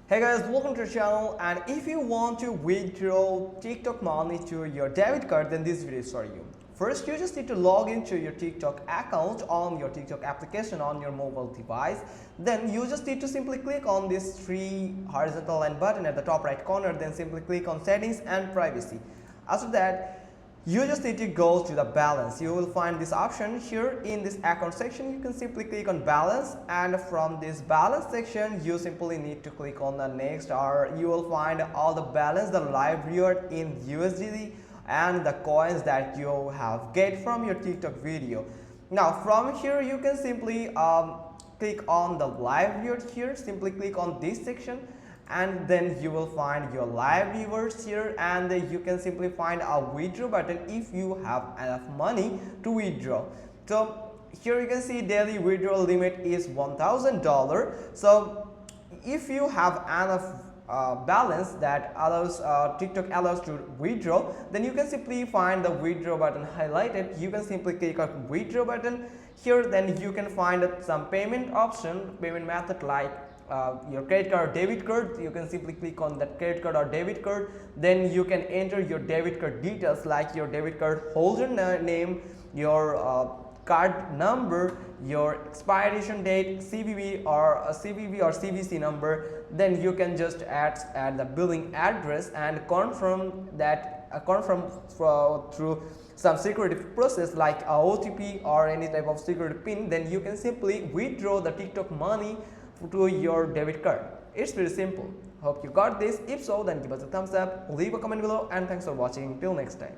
Hey guys, welcome to the channel, and if you want to withdraw TikTok money to your debit card, then this video is for you. First, you just need to log into your TikTok account on your TikTok application on your mobile device. Then you just need to simply click on this three horizontal line button at the top right corner, then simply click on settings and privacy. After that, you just need to go to the balance. You will find this option here in this account section. You can simply click on balance, and from this balance section you simply need to click on the next, or you will find all the balance, the live reward in USDT and the coins that you have get from your TikTok video. Now from here you can simply click on the live reward here. Simply click on this section, and then you will find your live rewards here, and you can simply find a withdraw button if you have enough money to withdraw. So here you can see daily withdrawal limit is $1,000. so if you have enough balance that allows TikTok allows to withdraw, then you can simply find the withdraw button highlighted. You can simply click on withdraw button here. Then you can find some payment option, payment method like your credit card or debit card. You can simply click on that credit card or debit card. Then you can enter your debit card details like your debit card holder name, your card number, your expiration date, CVV or CVC number. Then you can just add the billing address and confirm that through some security process like a OTP or any type of security pin. Then you can simply withdraw the TikTok money to your debit card. It's very simple. Hope you got this. If so, then give us a thumbs up, leave a comment below, and thanks for watching. Till next time.